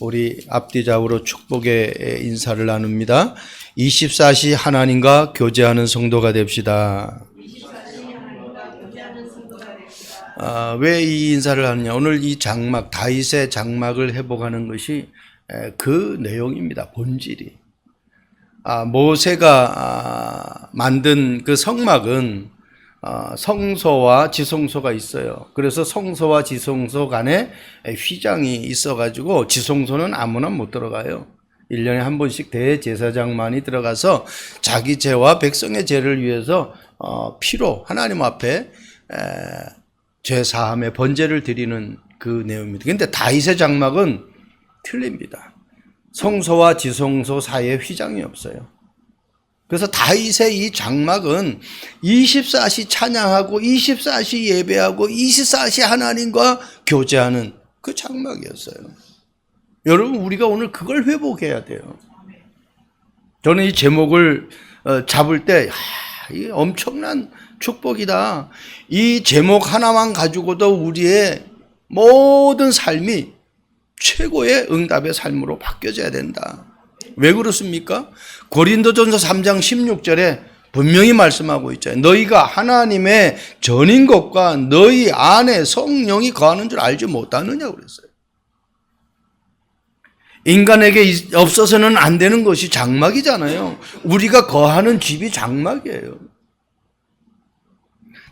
우리 앞뒤좌우로 축복의 인사를 나눕니다. 24시 하나님과 교제하는 성도가 됩시다. 왜 이 인사를 하느냐? 오늘 이 장막, 다윗의 장막을 회복하는 것이 그 내용입니다. 본질이. 모세가 만든 그 성막은 성소와 지성소가 있어요. 그래서 성소와 지성소 간에 휘장이 있어가지고 지성소는 아무나 못 들어가요. 1년에 한 번씩 대제사장만이 들어가서 자기 죄와 백성의 죄를 위해서 피로 하나님 앞에 죄 사함의 번제를 드리는 그 내용입니다. 그런데 다윗의 장막은 틀립니다. 성소와 지성소 사이에 휘장이 없어요. 그래서 다윗의 이 장막은 24시 찬양하고 24시 예배하고 24시 하나님과 교제하는 그 장막이었어요. 여러분, 우리가 오늘 그걸 회복해야 돼요. 저는 이 제목을 잡을 때 이 엄청난 축복이다. 이 제목 하나만 가지고도 우리의 모든 삶이 최고의 응답의 삶으로 바뀌어져야 된다. 왜 그렇습니까? 고린도전서 3장 16절에 분명히 말씀하고 있잖아요. 너희가 하나님의 전인 것과 너희 안에 성령이 거하는 줄 알지 못하느냐고 그랬어요. 인간에게 없어서는 안 되는 것이 장막이잖아요. 우리가 거하는 집이 장막이에요.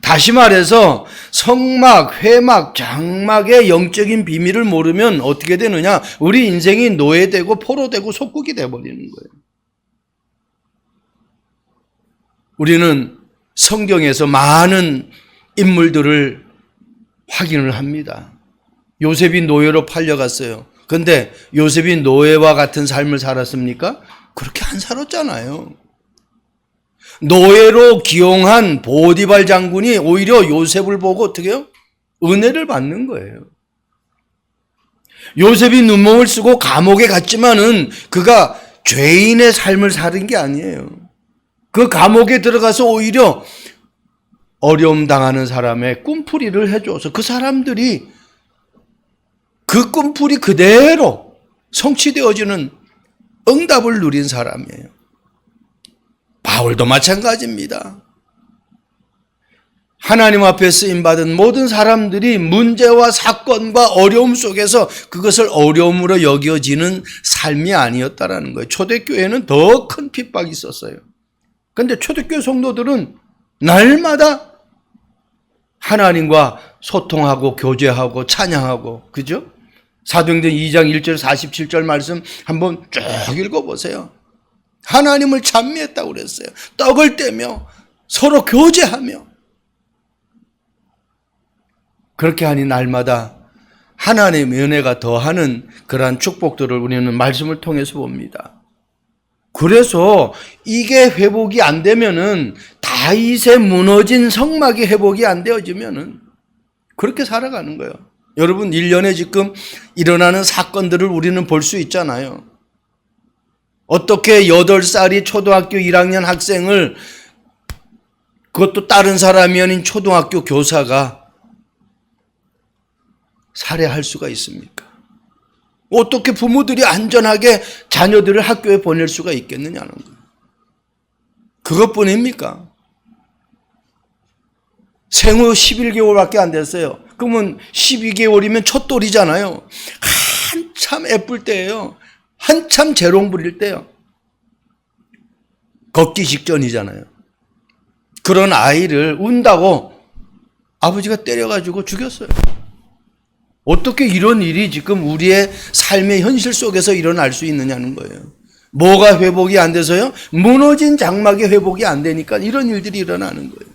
다시 말해서 성막, 회막, 장막의 영적인 비밀을 모르면 어떻게 되느냐? 우리 인생이 노예되고 포로되고 속국이 되어버리는 거예요. 우리는 성경에서 많은 인물들을 확인을 합니다. 요셉이 노예로 팔려갔어요. 그런데 요셉이 노예와 같은 삶을 살았습니까? 그렇게 안 살았잖아요. 노예로 기용한 보디발 장군이 오히려 요셉을 보고 어떻게 해요? 은혜를 받는 거예요. 요셉이 눈몸을 쓰고 감옥에 갔지만은 그가 죄인의 삶을 사는 게 아니에요. 그 감옥에 들어가서 오히려 어려움 당하는 사람의 꿈풀이를 해줘서 그 사람들이 그 꿈풀이 그대로 성취되어지는 응답을 누린 사람이에요. 바울도 마찬가지입니다. 하나님 앞에 쓰임받은 모든 사람들이 문제와 사건과 어려움 속에서 그것을 어려움으로 여겨지는 삶이 아니었다라는 거예요. 초대교회는 더 큰 핍박이 있었어요. 그런데 초대교회 성도들은 날마다 하나님과 소통하고 교제하고 찬양하고, 그죠? 사도행전 2장 1절 47절 말씀 한번 쭉 읽어보세요. 하나님을 찬미했다고 그랬어요. 떡을 떼며 서로 교제하며. 그렇게 하니 날마다 하나님의 은혜가 더하는 그러한 축복들을 우리는 말씀을 통해서 봅니다. 그래서 이게 회복이 안 되면은, 다윗의 무너진 성막이 회복이 안 되어지면은 그렇게 살아가는 거예요. 여러분, 1년에 지금 일어나는 사건들을 우리는 볼 수 있잖아요. 어떻게 8살이 초등학교 1학년 학생을, 그것도 다른 사람이 아닌 초등학교 교사가 살해할 수가 있습니까? 어떻게 부모들이 안전하게 자녀들을 학교에 보낼 수가 있겠느냐는 거예요. 그것뿐입니까? 생후 11개월밖에 안 됐어요. 그러면 12개월이면 첫돌이잖아요. 한참 예쁠 때예요. 한참 재롱 부릴 때요. 걷기 직전이잖아요. 그런 아이를 운다고 아버지가 때려가지고 죽였어요. 어떻게 이런 일이 지금 우리의 삶의 현실 속에서 일어날 수 있느냐는 거예요. 뭐가 회복이 안 돼서요? 무너진 장막이 회복이 안 되니까 이런 일들이 일어나는 거예요.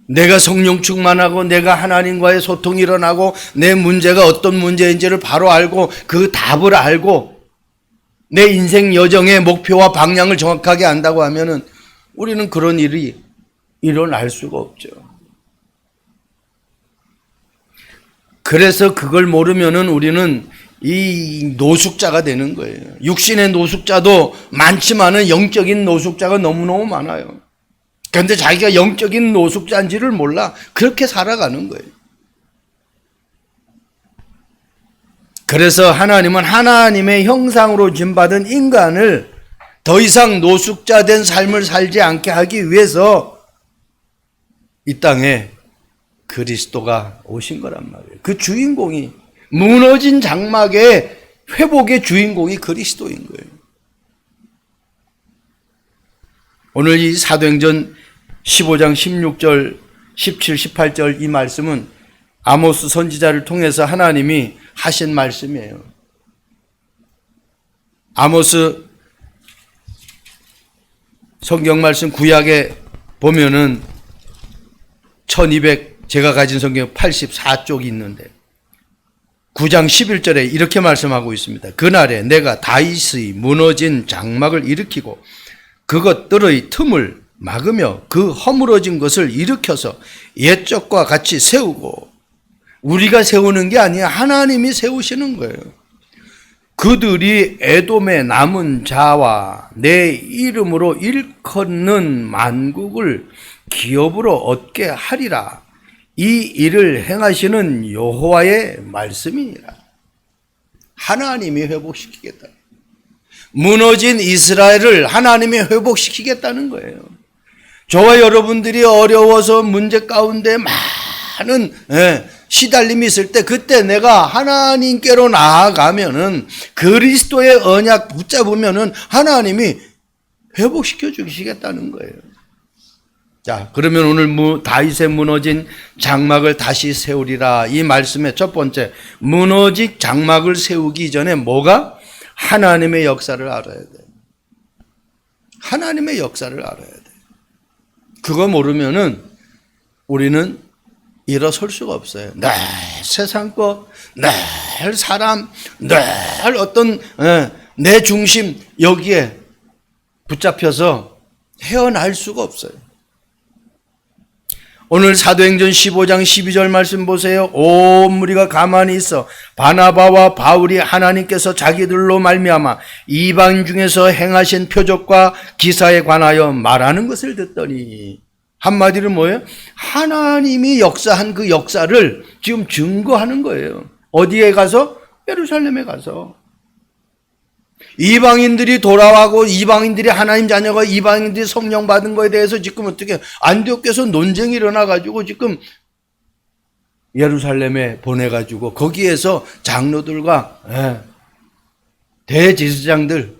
내가 성령 충만하고 내가 하나님과의 소통이 일어나고 내 문제가 어떤 문제인지를 바로 알고 그 답을 알고 내 인생 여정의 목표와 방향을 정확하게 안다고 하면은 우리는 그런 일이 일어날 수가 없죠. 그래서 그걸 모르면은 우리는 이 노숙자가 되는 거예요. 육신의 노숙자도 많지만은 영적인 노숙자가 너무너무 많아요. 그런데 자기가 영적인 노숙자인지를 몰라 그렇게 살아가는 거예요. 그래서 하나님은 하나님의 형상으로 지음받은 인간을 더 이상 노숙자된 삶을 살지 않게 하기 위해서 이 땅에 그리스도가 오신 거란 말이에요. 그 주인공이, 무너진 장막의 회복의 주인공이 그리스도인 거예요. 오늘 이 사도행전 15장 16절, 17, 18절 이 말씀은 아모스 선지자를 통해서 하나님이 하신 말씀이에요. 아모스 성경 말씀 구약에 보면은 1200, 제가 가진 성경 84쪽이 있는데 9장 11절에 이렇게 말씀하고 있습니다. 그날에 내가 다윗의 무너진 장막을 일으키고 그것들의 틈을 막으며 그 허물어진 것을 일으켜서 옛적과 같이 세우고, 우리가 세우는 게 아니야, 하나님이 세우시는 거예요. 그들이 에돔의 남은 자와 내 이름으로 일컫는 만국을 기업으로 얻게 하리라. 이 일을 행하시는 여호와의 말씀이니라. 하나님이 회복시키겠다. 무너진 이스라엘을 하나님이 회복시키겠다는 거예요. 저와 여러분들이 어려워서 문제 가운데 많은 시달림이 있을 때, 그때 내가 하나님께로 나아가면은, 그리스도의 언약 붙잡으면은 하나님이 회복시켜 주시겠다는 거예요. 자, 그러면 오늘 다윗의 무너진 장막을 다시 세우리라, 이 말씀의 첫 번째, 무너진 장막을 세우기 전에 뭐가? 하나님의 역사를 알아야 돼요. 하나님의 역사를 알아야 돼요. 그거 모르면은 우리는 일어설 수가 없어요. 늘 세상 것, 늘 사람, 늘 어떤 내 중심, 여기에 붙잡혀서 헤어날 수가 없어요. 오늘 사도행전 15장 12절 말씀 보세요. 온 무리가 가만히 있어 바나바와 바울이 하나님께서 자기들로 말미암아 이방 중에서 행하신 표적과 기사에 관하여 말하는 것을 듣더니, 한마디로 뭐예요? 하나님이 역사한 그 역사를 지금 증거하는 거예요. 어디에 가서? 예루살렘에 가서. 이방인들이 돌아와고, 이방인들이 하나님 자녀가 이방인들이 성령 받은 거에 대해서 지금 어떻게 안디옥에서 논쟁이 일어나가지고 지금 예루살렘에 보내가지고 거기에서 장로들과 대제사장들,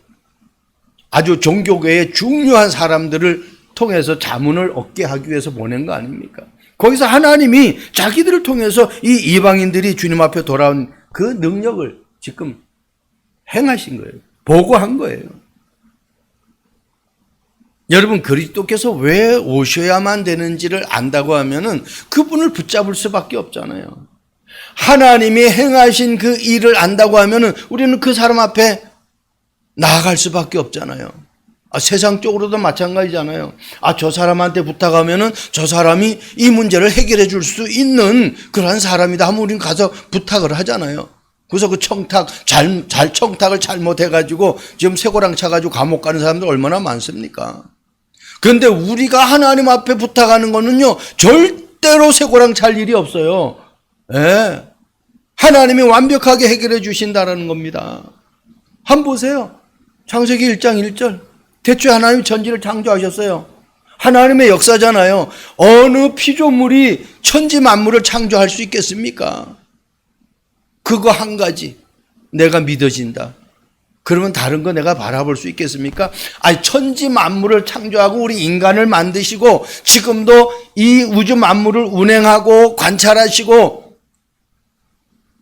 아주 종교계의 중요한 사람들을 통해서 자문을 얻게 하기 위해서 보낸 거 아닙니까? 거기서 하나님이 자기들을 통해서 이 이방인들이 주님 앞에 돌아온 그 능력을 지금 행하신 거예요. 보고한 거예요. 여러분, 그리스도께서 왜 오셔야만 되는지를 안다고 하면은 그분을 붙잡을 수밖에 없잖아요. 하나님이 행하신 그 일을 안다고 하면은 우리는 그 사람 앞에 나아갈 수밖에 없잖아요. 세상적으로도 마찬가지잖아요. 저 사람한테 부탁하면은 저 사람이 이 문제를 해결해 줄 수 있는 그러한 사람이다 하면 우리는 가서 부탁을 하잖아요. 그래서 그 청탁을 잘못해가지고 지금 쇠고랑 차가지고 감옥 가는 사람들 얼마나 많습니까? 그런데 우리가 하나님 앞에 부탁하는 거는요, 절대로 쇠고랑 찰 일이 없어요. 하나님이 완벽하게 해결해 주신다라는 겁니다. 한번 보세요. 창세기 1장 1절. 대초에 하나님이 천지를 창조하셨어요. 하나님의 역사잖아요. 어느 피조물이 천지 만물을 창조할 수 있겠습니까? 그거 한 가지 내가 믿어진다. 그러면 다른 거 내가 바라볼 수 있겠습니까? 천지 만물을 창조하고 우리 인간을 만드시고 지금도 이 우주 만물을 운행하고 관찰하시고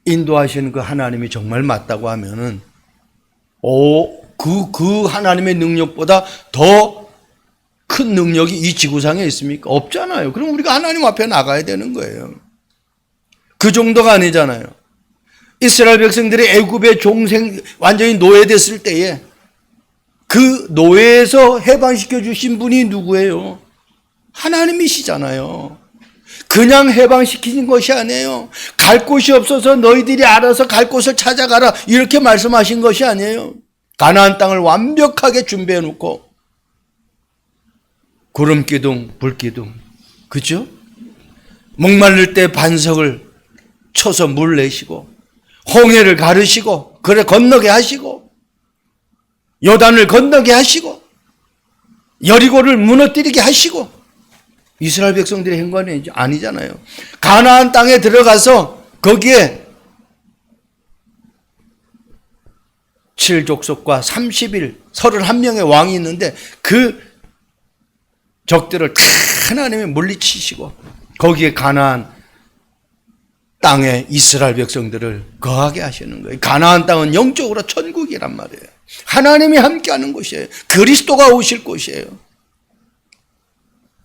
인도하시는 그 하나님이 정말 맞다고 하면은 그 하나님의 능력보다 더 큰 능력이 이 지구상에 있습니까? 없잖아요. 그럼 우리가 하나님 앞에 나가야 되는 거예요. 그 정도가 아니잖아요. 이스라엘 백성들이 애굽의 완전히 노예됐을 때에 그 노예에서 해방시켜 주신 분이 누구예요? 하나님이시잖아요. 그냥 해방시키는 것이 아니에요. 갈 곳이 없어서 너희들이 알아서 갈 곳을 찾아가라, 이렇게 말씀하신 것이 아니에요. 가나안 땅을 완벽하게 준비해 놓고 구름기둥, 불기둥, 그죠? 목마를 때 반석을 쳐서 물 내시고 홍해를 가르시고 그래 건너게 하시고 요단을 건너게 하시고 여리고를 무너뜨리게 하시고 이스라엘 백성들의 행관이 아니잖아요. 가나안 땅에 들어가서 거기에 7족속과 30일 31명의 왕이 있는데 그 적들을 다 하나님이 물리치시고 거기에 가나안 땅에 이스라엘 백성들을 거하게 하시는 거예요. 가나안 땅은 영적으로 천국이란 말이에요. 하나님이 함께하는 곳이에요. 그리스도가 오실 곳이에요.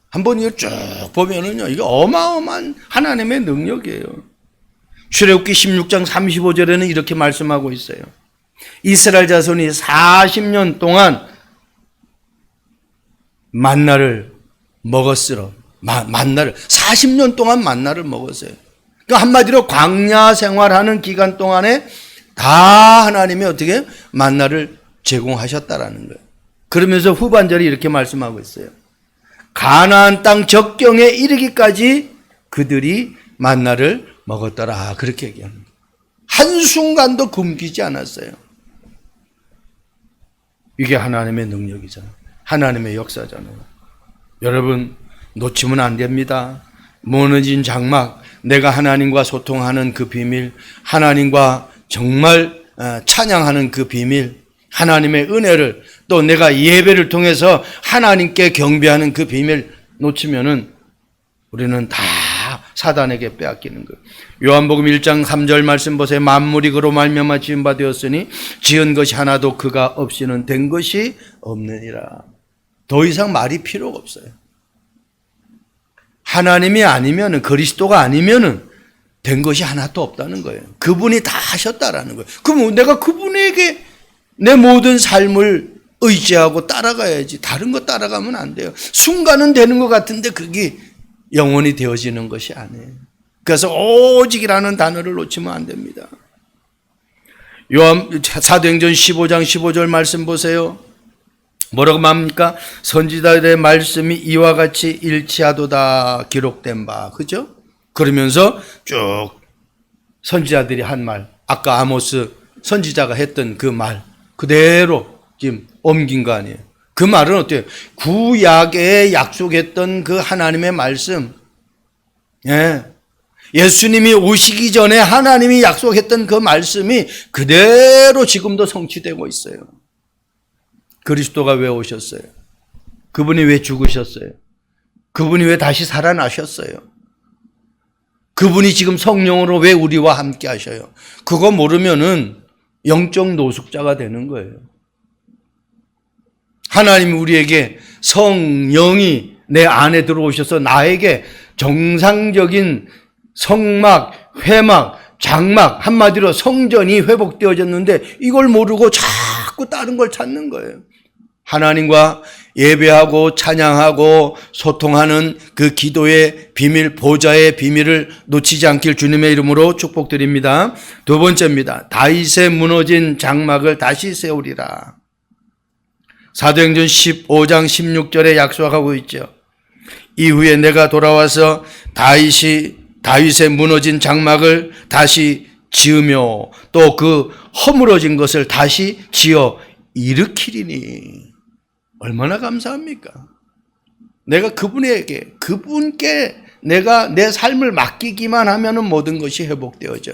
한번 이거 쭉 보면은요, 이게 어마어마한 하나님의 능력이에요. 출애굽기 16장 35절에는 이렇게 말씀하고 있어요. 이스라엘 자손이 40년 동안 만나를 먹었으러 만나를 40년 동안 만나를 먹었어요. 그러니까 한마디로 광야 생활하는 기간 동안에 다 하나님이 어떻게 만나를 제공하셨다라는 거예요. 그러면서 후반절이 이렇게 말씀하고 있어요. 가나안 땅 적경에 이르기까지 그들이 만나를 먹었더라. 그렇게 얘기합니다. 한순간도 굶기지 않았어요. 이게 하나님의 능력이잖아요. 하나님의 역사잖아요. 여러분 놓치면 안 됩니다. 무너진 장막, 내가 하나님과 소통하는 그 비밀, 하나님과 정말 찬양하는 그 비밀, 하나님의 은혜를 또 내가 예배를 통해서 하나님께 경배하는 그 비밀 놓치면은 우리는 다 사단에게 빼앗기는 거예요. 요한복음 1장 3절 말씀 보세요. 만물이 그로 말미암아 지은 바 되었으니 지은 것이 하나도 그가 없이는 된 것이 없느니라. 더 이상 말이 필요가 없어요. 하나님이 아니면은, 그리스도가 아니면은 된 것이 하나도 없다는 거예요. 그분이 다 하셨다라는 거예요. 그럼 내가 그분에게 내 모든 삶을 의지하고 따라가야지. 다른 거 따라가면 안 돼요. 순간은 되는 것 같은데 그게 영원히 되어지는 것이 아니에요. 그래서 오직이라는 단어를 놓치면 안 됩니다. 사도행전 15장 15절 말씀 보세요. 뭐라고 말합니까? 선지자들의 말씀이 이와 같이 일치하도다 기록된 바. 그죠? 그러면서 쭉 선지자들이 한 말, 아까 아모스 선지자가 했던 그 말 그대로 지금 옮긴 거 아니에요. 그 말은 어때요? 구약에 약속했던 그 하나님의 말씀, 예수님이 오시기 전에 하나님이 약속했던 그 말씀이 그대로 지금도 성취되고 있어요. 그리스도가 왜 오셨어요? 그분이 왜 죽으셨어요? 그분이 왜 다시 살아나셨어요? 그분이 지금 성령으로 왜 우리와 함께 하셔요? 그거 모르면은 영적 노숙자가 되는 거예요. 하나님이 우리에게 성령이 내 안에 들어오셔서 나에게 정상적인 성막, 회막, 장막, 한마디로 성전이 회복되어졌는데 이걸 모르고 자꾸 다른 걸 찾는 거예요. 하나님과 예배하고 찬양하고 소통하는 그 기도의 비밀, 보좌의 비밀을 놓치지 않길 주님의 이름으로 축복드립니다. 두 번째입니다. 다윗의 무너진 장막을 다시 세우리라. 사도행전 15장 16절에 약속하고 있죠. 이후에 내가 돌아와서 다윗의 무너진 장막을 다시 지으며 또 그 허물어진 것을 다시 지어 일으키리니. 얼마나 감사합니까? 내가 그분께 내가 내 삶을 맡기기만 하면은 모든 것이 회복되어져.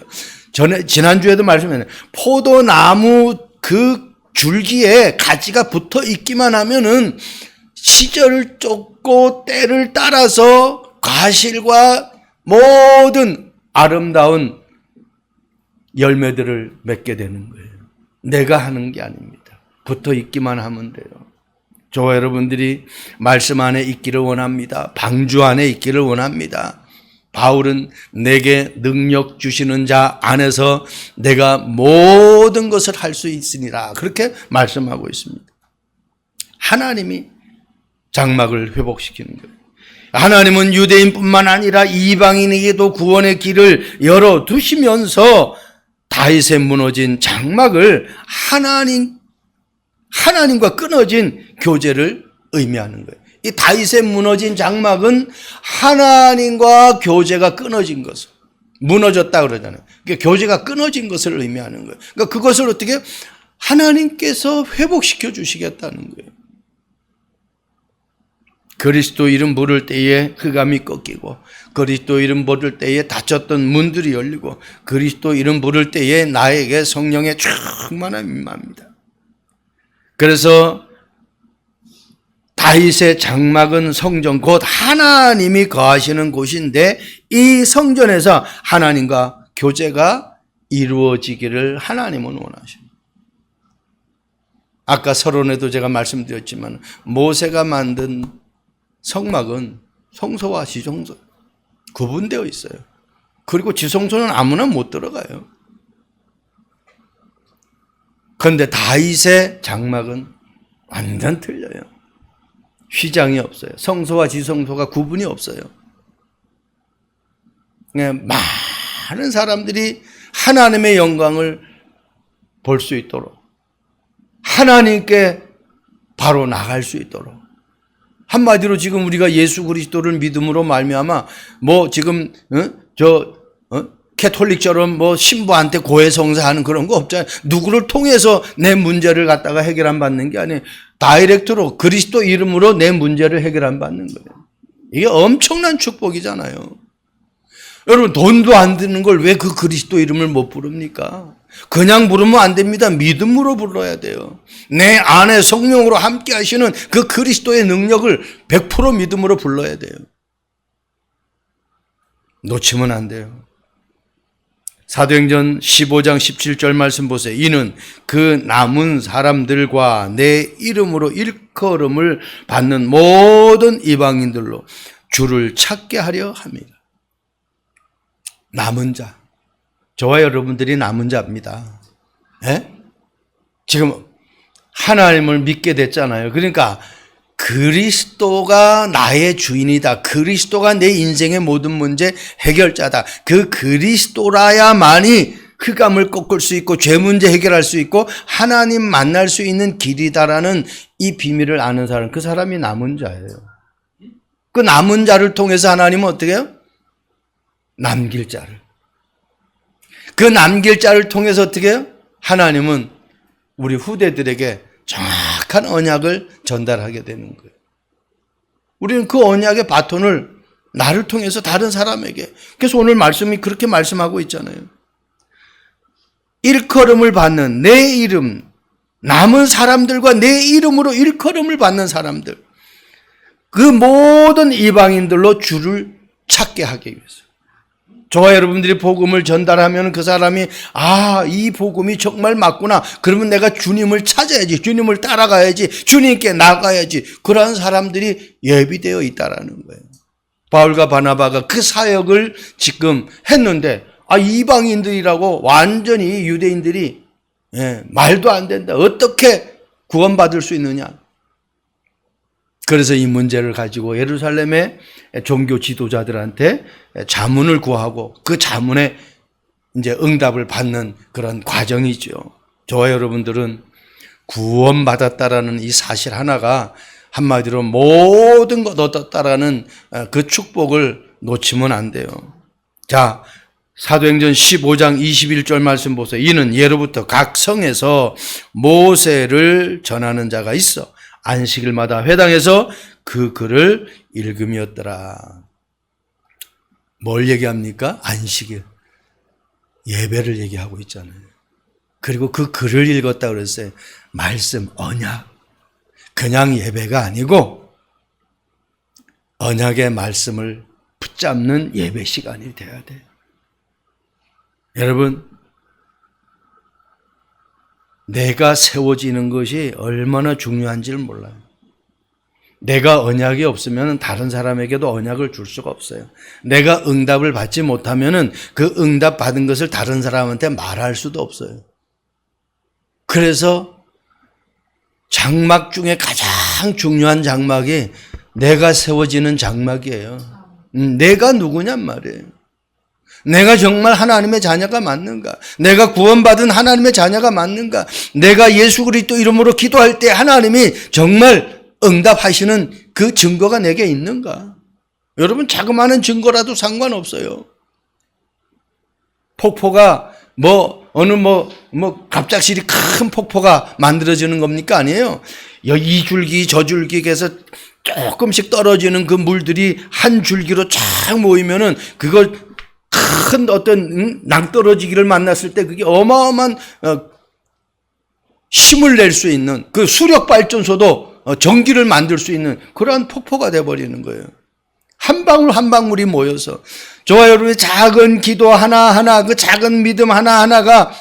지난주에도 말씀했는데 포도나무 그 줄기에 가지가 붙어 있기만 하면은 시절을 쫓고 때를 따라서 과실과 모든 아름다운 열매들을 맺게 되는 거예요. 내가 하는 게 아닙니다. 붙어 있기만 하면 돼요. 저와 여러분들이 말씀 안에 있기를 원합니다. 방주 안에 있기를 원합니다. 바울은 내게 능력 주시는 자 안에서 내가 모든 것을 할 수 있으니라 그렇게 말씀하고 있습니다. 하나님이 장막을 회복시키는 거예요. 하나님은 유대인뿐만 아니라 이방인에게도 구원의 길을 열어두시면서 다윗의 무너진 장막을 하나님과 끊어진 교제를 의미하는 거예요. 이 다윗의 무너진 장막은 하나님과 교제가 끊어진 것을. 무너졌다 그러잖아요. 그러니까 교제가 끊어진 것을 의미하는 거예요. 그러니까 그것을 어떻게 하나님께서 회복시켜 주시겠다는 거예요. 그리스도 이름 부를 때에 흑암이 꺾이고, 그리스도 이름 부를 때에 닫혔던 문들이 열리고, 그리스도 이름 부를 때에 나에게 성령의 충만함이 임합니다. 그래서 다윗의 장막은 성전, 곧 하나님이 거하시는 곳인데, 이 성전에서 하나님과 교제가 이루어지기를 하나님은 원하십니다. 아까 서론에도 제가 말씀드렸지만 모세가 만든 성막은 성소와 지성소 구분되어 있어요. 그리고 지성소는 아무나 못 들어가요. 그런데 다윗의 장막은 완전 틀려요. 휘장이 없어요. 성소와 지성소가 구분이 없어요. 많은 사람들이 하나님의 영광을 볼 수 있도록, 하나님께 바로 나갈 수 있도록, 한마디로 지금 우리가 예수 그리스도를 믿음으로 말미암아 지금 캐톨릭처럼 신부한테 고해성사하는 그런 거 없잖아요. 누구를 통해서 내 문제를 갖다가 해결 안 받는 게 아니에요. 다이렉트로 그리스도 이름으로 내 문제를 해결 안 받는 거예요. 이게 엄청난 축복이잖아요. 여러분, 돈도 안 드는 걸 왜 그 그리스도 이름을 못 부릅니까? 그냥 부르면 안 됩니다. 믿음으로 불러야 돼요. 내 안에 성령으로 함께 하시는 그 그리스도의 능력을 100% 믿음으로 불러야 돼요. 놓치면 안 돼요. 사도행전 15장 17절 말씀 보세요. 이는 그 남은 사람들과 내 이름으로 일컬음을 받는 모든 이방인들로 주를 찾게 하려 합니다. 남은 자. 저와 여러분들이 남은 자입니다. 예? 지금 하나님을 믿게 됐잖아요. 그러니까 그리스도가 나의 주인이다. 그리스도가 내 인생의 모든 문제 해결자다. 그 그리스도라야만이 흑암을 꺾을 수 있고 죄 문제 해결할 수 있고 하나님 만날 수 있는 길이다라는 이 비밀을 아는 사람, 그 사람이 남은 자예요. 그 남은 자를 통해서 하나님은 어떻게 해요? 남길 자를. 그 남길 자를 통해서 어떻게 해요? 하나님은 우리 후대들에게 정확한 언약을 전달하게 되는 거예요. 우리는 그 언약의 바톤을 나를 통해서 다른 사람에게, 그래서 오늘 말씀이 그렇게 말씀하고 있잖아요. 일컬음을 받는 내 이름, 남은 사람들과 내 이름으로 일컬음을 받는 사람들, 그 모든 이방인들로 주를 찾게 하기 위해서. 저와 여러분들이 복음을 전달하면 그 사람이 이 복음이 정말 맞구나. 그러면 내가 주님을 찾아야지. 주님을 따라가야지. 주님께 나가야지. 그러한 사람들이 예비되어 있다라는 거예요. 바울과 바나바가 그 사역을 지금 했는데 이방인들이라고 완전히 유대인들이 말도 안 된다. 어떻게 구원받을 수 있느냐. 그래서 이 문제를 가지고 예루살렘의 종교 지도자들한테 자문을 구하고 그 자문에 이제 응답을 받는 그런 과정이죠. 저와 여러분들은 구원받았다라는 이 사실 하나가 한마디로 모든 것 얻었다라는 그 축복을 놓치면 안 돼요. 자, 사도행전 15장 21절 말씀 보세요. 이는 예로부터 각 성에서 모세를 전하는 자가 있어 안식일마다 회당에서 그 글을 읽음이었더라. 뭘 얘기합니까? 안식일. 예배를 얘기하고 있잖아요. 그리고 그 글을 읽었다 그랬어요. 말씀, 언약. 그냥 예배가 아니고 언약의 말씀을 붙잡는 예배 시간이 돼야 돼요. 여러분, 내가 세워지는 것이 얼마나 중요한지를 몰라요. 내가 언약이 없으면 다른 사람에게도 언약을 줄 수가 없어요. 내가 응답을 받지 못하면 그 응답 받은 것을 다른 사람한테 말할 수도 없어요. 그래서 장막 중에 가장 중요한 장막이 내가 세워지는 장막이에요. 내가 누구냔 말이에요. 내가 정말 하나님의 자녀가 맞는가? 내가 구원받은 하나님의 자녀가 맞는가? 내가 예수 그리스도 이름으로 기도할 때 하나님이 정말 응답하시는 그 증거가 내게 있는가? 여러분, 자그마한 증거라도 상관없어요. 폭포가 갑작스레 큰 폭포가 만들어지는 겁니까? 아니에요. 이 줄기 저 줄기에서 조금씩 떨어지는 그 물들이 한 줄기로 쫙 모이면은 그걸 큰 어떤 낭떠러지기를 만났을 때 그게 어마어마한 힘을 낼 수 있는 그 수력 발전소도 전기를 만들 수 있는 그러한 폭포가 돼버리는 거예요. 한 방울 한 방울이 모여서 저와 여러분의 작은 기도 하나하나 그 작은 믿음 하나하나가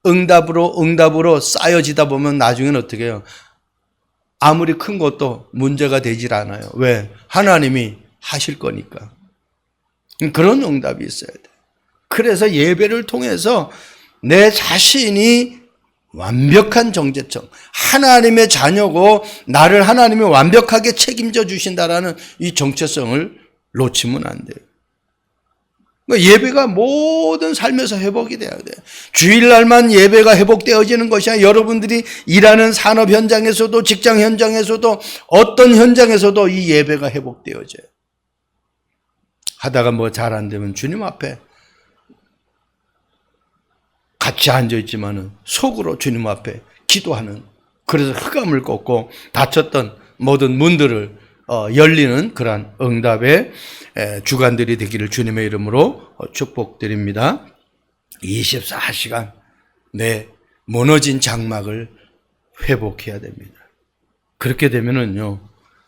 응답으로 쌓여지다 보면 나중에는 어떻게 해요? 아무리 큰 것도 문제가 되질 않아요. 왜? 하나님이 하실 거니까. 그런 응답이 있어야 돼. 그래서 예배를 통해서 내 자신이 완벽한 정체성, 하나님의 자녀고 나를 하나님이 완벽하게 책임져 주신다라는 이 정체성을 놓치면 안 돼요. 예배가 모든 삶에서 회복이 돼야 돼요. 주일날만 예배가 회복되어지는 것이 아니라 여러분들이 일하는 산업 현장에서도 직장 현장에서도 어떤 현장에서도 이 예배가 회복되어져요. 하다가 잘 안 되면 주님 앞에 같이 앉아있지만은 속으로 주님 앞에 기도하는, 그래서 흑암을 꺾고 닫혔던 모든 문들을 열리는 그러한 응답의 주간들이 되기를 주님의 이름으로 축복드립니다. 24시간 내 무너진 장막을 회복해야 됩니다. 그렇게 되면은요,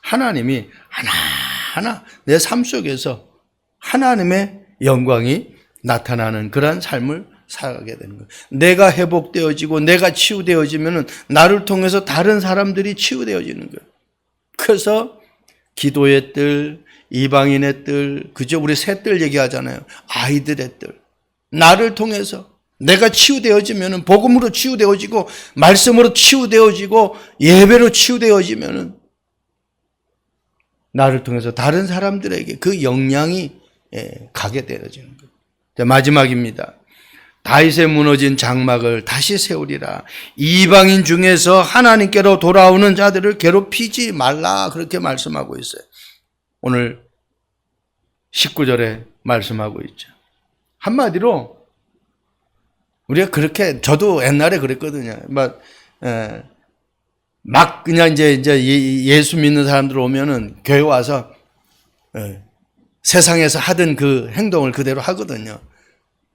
하나님이 하나하나 내 삶 속에서 하나님의 영광이 나타나는 그러한 삶을 살아가게 되는 거예요. 내가 회복되어지고 내가 치유되어지면은 나를 통해서 다른 사람들이 치유되어지는 거예요. 그래서 기도의 뜰, 이방인의 뜰, 그저 우리 새뜰 얘기하잖아요. 아이들의 뜰. 나를 통해서 내가 치유되어지면은, 복음으로 치유되어지고 말씀으로 치유되어지고 예배로 치유되어지면은 나를 통해서 다른 사람들에게 그 영향이 가게 되어지는 거예요. 자, 마지막입니다. 다윗의 무너진 장막을 다시 세우리라. 이방인 중에서 하나님께로 돌아오는 자들을 괴롭히지 말라. 그렇게 말씀하고 있어요. 오늘 19절에 말씀하고 있죠. 한마디로 우리가 그렇게, 저도 옛날에 그랬거든요. 막 그냥 이제 예수 믿는 사람들 오면은 교회 와서 세상에서 하던 그 행동을 그대로 하거든요.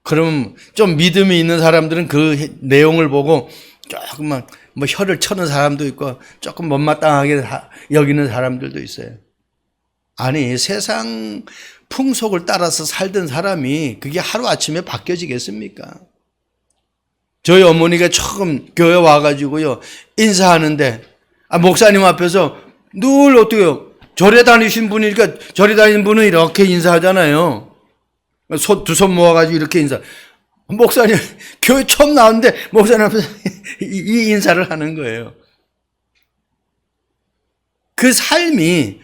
그럼 좀 믿음이 있는 사람들은 그 내용을 보고 조금만 혀를 쳐는 사람도 있고 조금 못마땅하게 여기는 사람들도 있어요. 아니, 세상 풍속을 따라서 살던 사람이 그게 하루아침에 바뀌어지겠습니까? 저희 어머니가 처음 교회 와가지고요, 인사하는데, 목사님 앞에서 늘 어떻게요? 절에 다니신 분이니까, 절에 다니는 분은 이렇게 인사하잖아요. 두 손 모아가지고 이렇게 인사. 목사님, 교회 처음 나왔는데, 목사님 앞에서 이 인사를 하는 거예요. 그 삶이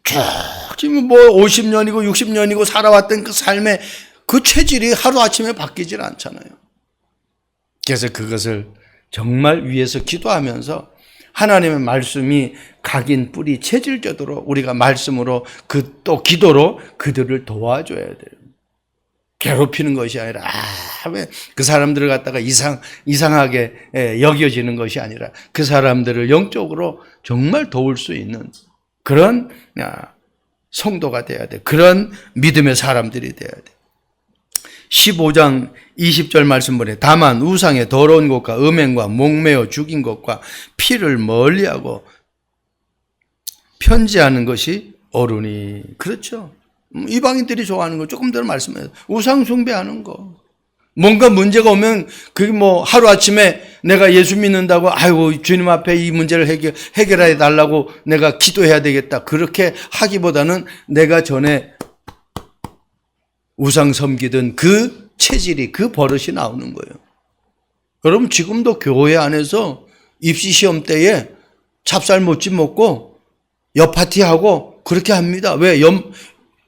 쭉, 지금 50년이고 60년이고 살아왔던 그 삶의 그 체질이 하루아침에 바뀌질 않잖아요. 그래서 그것을 정말 위에서 기도하면서 하나님의 말씀이 각인 뿌리 체질적으로 우리가 말씀으로 또 기도로 그들을 도와줘야 돼요. 괴롭히는 것이 아니라 왜 그 사람들을 갖다가 이상하게 여겨지는 것이 아니라 그 사람들을 영적으로 정말 도울 수 있는 그런 성도가 돼야 돼. 그런 믿음의 사람들이 돼야 돼. 15장 20절 말씀 보내. 다만 우상의 더러운 것과 음행과 목매어 죽인 것과 피를 멀리하고 편지하는 것이 옳으니. 그렇죠. 이방인들이 좋아하는 거 조금 더 말씀해요. 우상 숭배하는 거. 뭔가 문제가 오면 그게 하루아침에 내가 예수 믿는다고 아이고 주님 앞에 이 문제를 해결해 달라고 내가 기도해야 되겠다. 그렇게 하기보다는 내가 전에 우상 섬기던 그 체질이, 그 버릇이 나오는 거예요. 여러분, 지금도 교회 안에서 입시 시험 때에 찹쌀모찌 먹고 옆파티하고 그렇게 합니다. 왜?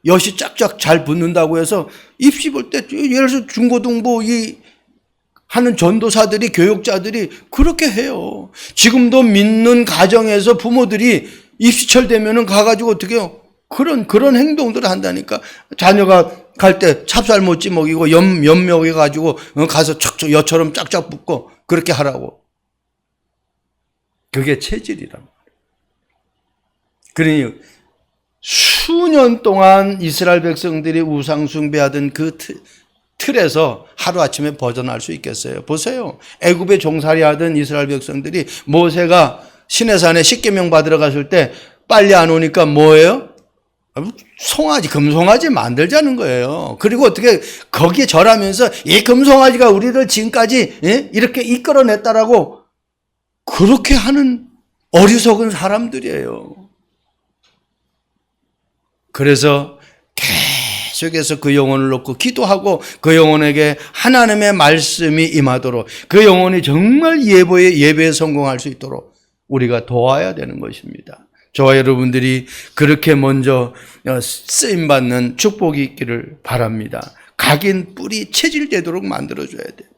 엿이 쫙쫙 잘 붙는다고 해서 입시 볼 때, 예를 들어서 중고등부 하는 전도사들이, 교육자들이 그렇게 해요. 지금도 믿는 가정에서 부모들이 입시철 되면은 가가지고 어떻게 해요? 그런 행동들을 한다니까. 자녀가 갈 때 찹쌀모찌 먹이고 염 먹여가지고 가서 척척 여처럼 쫙쫙 붓고 그렇게 하라고. 그게 체질이란 말이에요. 그러니 수년 동안 이스라엘 백성들이 우상 숭배하던 그 틀에서 하루아침에 벗어날 수 있겠어요? 보세요. 애굽에 종살이하던 이스라엘 백성들이 모세가 시내산에 십계명 받으러 갔을 때 빨리 안 오니까 뭐예요? 송아지, 금송아지 만들자는 거예요. 그리고 어떻게 거기에 절하면서 이 금송아지가 우리를 지금까지 이렇게 이끌어냈다라고 그렇게 하는 어리석은 사람들이에요. 그래서 계속해서 그 영혼을 놓고 기도하고 그 영혼에게 하나님의 말씀이 임하도록 그 영혼이 정말 예배에 성공할 수 있도록 우리가 도와야 되는 것입니다. 저와 여러분들이 그렇게 먼저 쓰임받는 축복이 있기를 바랍니다. 각인 뿌리 체질되도록 만들어줘야 돼요.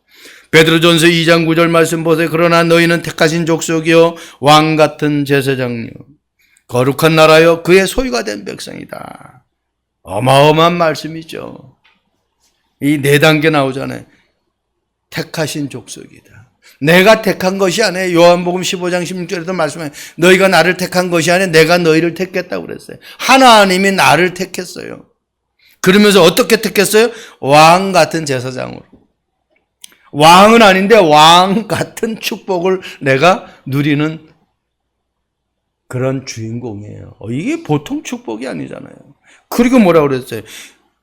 베드로전서 2장 9절 말씀 보세요. 그러나 너희는 택하신 족속이요 왕같은 제사장이요 거룩한 나라요 그의 소유가 된 백성이다. 어마어마한 말씀이죠. 이 4단계 나오잖아요. 택하신 족속이다. 내가 택한 것이 아니에요. 요한복음 15장 16절에도 말씀해 너희가 나를 택한 것이 아니라 내가 너희를 택했다고 그랬어요. 하나님이 나를 택했어요. 그러면서 어떻게 택했어요? 왕 같은 제사장으로. 왕은 아닌데 왕 같은 축복을 내가 누리는 그런 주인공이에요. 이게 보통 축복이 아니잖아요. 그리고 뭐라고 그랬어요?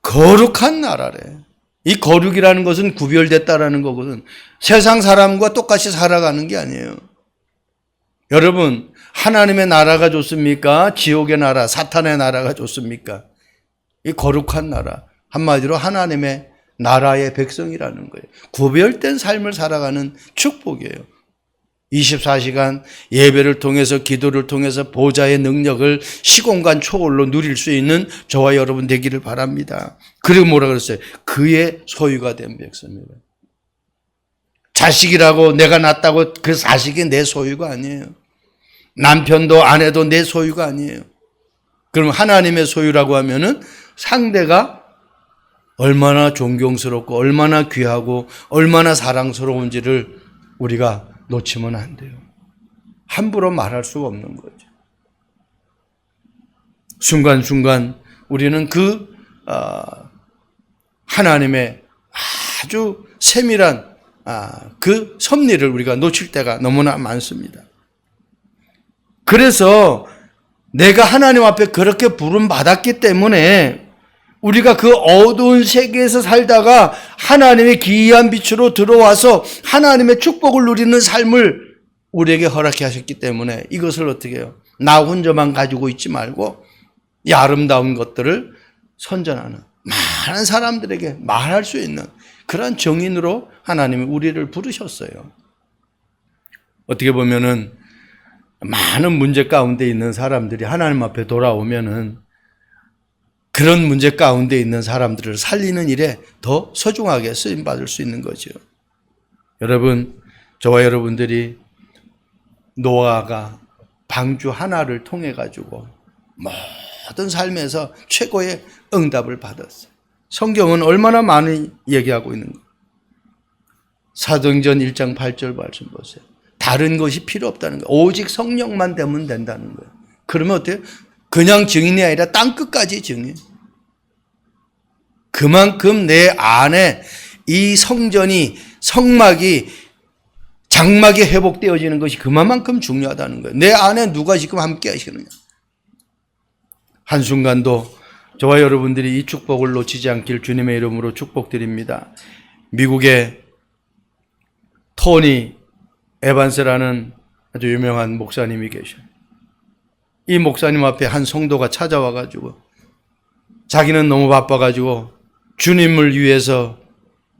거룩한 나라래. 이 거룩이라는 것은 구별됐다라는 거거든. 세상 사람과 똑같이 살아가는 게 아니에요. 여러분, 하나님의 나라가 좋습니까? 지옥의 나라, 사탄의 나라가 좋습니까? 이 거룩한 나라, 한마디로 하나님의 나라의 백성이라는 거예요. 구별된 삶을 살아가는 축복이에요. 24시간 예배를 통해서 기도를 통해서 보좌의 능력을 시공간 초월로 누릴 수 있는 저와 여러분 되기를 바랍니다. 그리고 뭐라 그랬어요? 그의 소유가 된 백성입니다. 자식이라고 내가 낳았다고 그 자식이 내 소유가 아니에요. 남편도 아내도 내 소유가 아니에요. 그럼 하나님의 소유라고 하면은 상대가 얼마나 존경스럽고 얼마나 귀하고 얼마나 사랑스러운지를 우리가 놓치면 안 돼요. 함부로 말할 수가 없는 거죠. 순간순간 우리는 그 하나님의 아주 세밀한 그 섭리를 우리가 놓칠 때가 너무나 많습니다. 그래서 내가 하나님 앞에 그렇게 부름받았기 때문에 우리가 그 어두운 세계에서 살다가 하나님의 기이한 빛으로 들어와서 하나님의 축복을 누리는 삶을 우리에게 허락해 하셨기 때문에 이것을 어떻게 해요? 나 혼자만 가지고 있지 말고 이 아름다운 것들을 선전하는 많은 사람들에게 말할 수 있는 그런 정인으로 하나님이 우리를 부르셨어요. 어떻게 보면은 많은 문제 가운데 있는 사람들이 하나님 앞에 돌아오면은 그런 문제 가운데 있는 사람들을 살리는 일에 더 소중하게 쓰임받을 수 있는 거죠. 여러분, 저와 여러분들이 노아가 방주 하나를 통해 가지고 모든 삶에서 최고의 응답을 받았어요. 성경은 얼마나 많이 얘기하고 있는 거예요. 사도행전 1장 8절 말씀 보세요. 다른 것이 필요 없다는 거예요. 오직 성령만 되면 된다는 거예요. 그러면 어때요? 그냥 증인이 아니라 땅끝까지 증인. 그만큼 내 안에 이 성전이 성막이 장막이 회복되어지는 것이 그만큼 중요하다는 거예요. 내 안에 누가 지금 함께 하시느냐. 한순간도 저와 여러분들이 이 축복을 놓치지 않길 주님의 이름으로 축복드립니다. 미국의 토니 에반스라는 아주 유명한 목사님이 계셔요. 이 목사님 앞에 한 성도가 찾아와 가지고 자기는 너무 바빠 가지고 주님을 위해서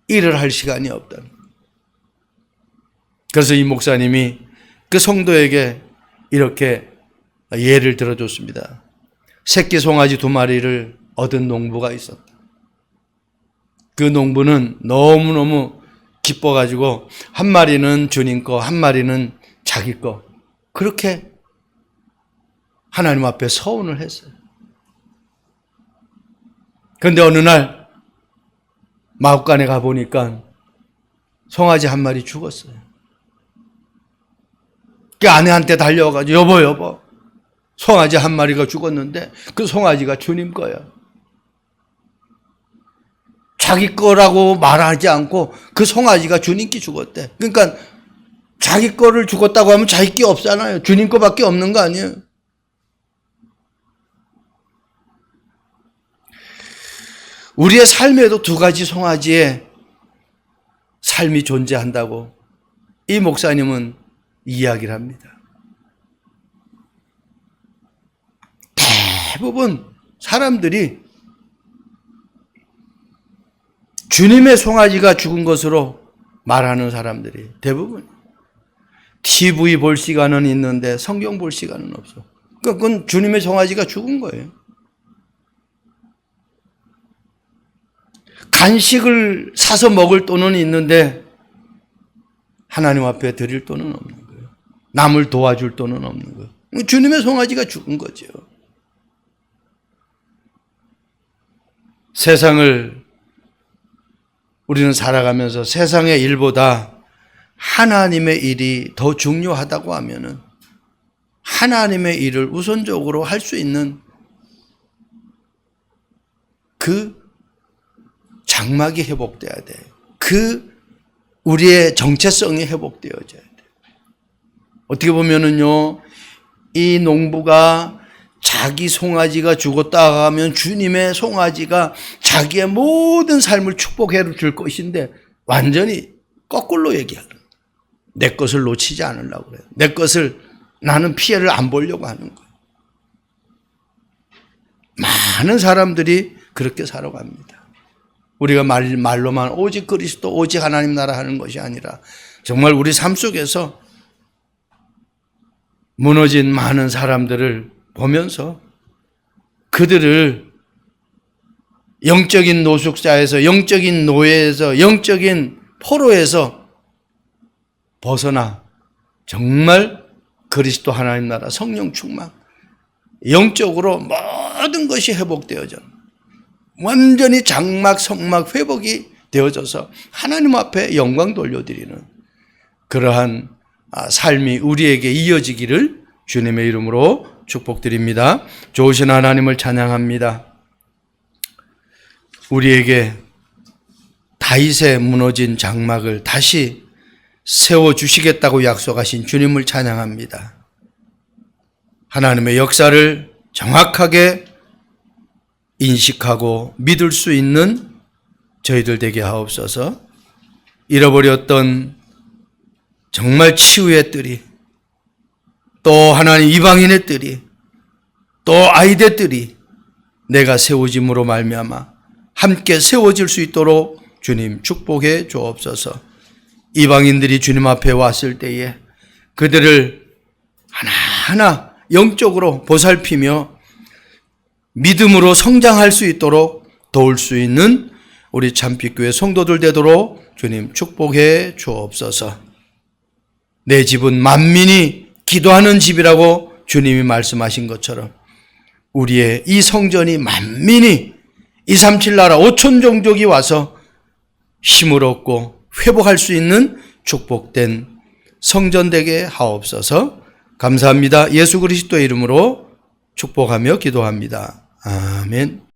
일을 할 시간이 없다. 그래서 이 목사님이 그 성도에게 이렇게 예를 들어줬습니다. 새끼 송아지 2마리를 얻은 농부가 있었다. 그 농부는 너무너무 기뻐가지고 한 마리는 주님 거, 한 마리는 자기 거. 그렇게 하나님 앞에 서운을 했어요. 그런데 어느 날 마옥간에 가보니까 송아지 한 마리 죽었어요. 그 아내한테 달려가지고 여보 송아지 한 마리가 죽었는데 그 송아지가 주님 거야. 자기 거라고 말하지 않고 그 송아지가 주님께 죽었대. 그러니까 자기 거를 죽었다고 하면 자기 게 없잖아요. 주님 거밖에 없는 거 아니에요. 우리의 삶에도 두 가지 송아지의 삶이 존재한다고 이 목사님은 이야기를 합니다. 대부분 사람들이 주님의 송아지가 죽은 것으로 말하는 사람들이 대부분 TV 볼 시간은 있는데 성경 볼 시간은 없어. 그건 주님의 송아지가 죽은 거예요. 간식을 사서 먹을 돈은 있는데 하나님 앞에 드릴 돈은 없는 거예요. 남을 도와줄 돈은 없는 거예요. 주님의 송아지가 죽은 거죠. 세상을 우리는 살아가면서 세상의 일보다 하나님의 일이 더 중요하다고 하면은 하나님의 일을 우선적으로 할 수 있는 그 장막이 회복돼야 돼. 그 우리의 정체성이 회복되어져야 돼. 어떻게 보면은요, 이 농부가 자기 송아지가 죽었다 하면 주님의 송아지가 자기의 모든 삶을 축복해 줄 것인데 완전히 거꾸로 얘기하는 거예요. 내 것을 놓치지 않으려고 그래요. 내 것을 나는 피해를 안 보려고 하는 거예요. 많은 사람들이 그렇게 살아갑니다. 우리가 말로만 오직 그리스도, 오직 하나님 나라 하는 것이 아니라 정말 우리 삶 속에서 무너진 많은 사람들을 보면서 그들을 영적인 노숙자에서, 영적인 노예에서, 영적인 포로에서 벗어나 정말 그리스도 하나님 나라 성령 충만, 영적으로 모든 것이 회복되어져 완전히 장막, 성막 회복이 되어져서 하나님 앞에 영광 돌려드리는 그러한 삶이 우리에게 이어지기를 주님의 이름으로 축복드립니다. 좋으신 하나님을 찬양합니다. 우리에게 다윗의 무너진 장막을 다시 세워주시겠다고 약속하신 주님을 찬양합니다. 하나님의 역사를 정확하게 인식하고 믿을 수 있는 저희들 되게 하옵소서. 잃어버렸던 정말 치유의 뜰이, 또 하나님 이방인의 뜰이, 또 아이들 뜰이 내가 세워짐으로 말미암아 함께 세워질 수 있도록 주님 축복해 주옵소서. 이방인들이 주님 앞에 왔을 때에 그들을 하나하나 영적으로 보살피며 믿음으로 성장할 수 있도록 도울 수 있는 우리 참빛교회 성도들 되도록 주님 축복해 주옵소서. 내 집은 만민이 기도하는 집이라고 주님이 말씀하신 것처럼 우리의 이 성전이 만민이 237 나라 5천 종족이 와서 힘을 얻고 회복할 수 있는 축복된 성전 되게 하옵소서. 감사합니다. 예수 그리스도의 이름으로 축복하며 기도합니다. 아멘.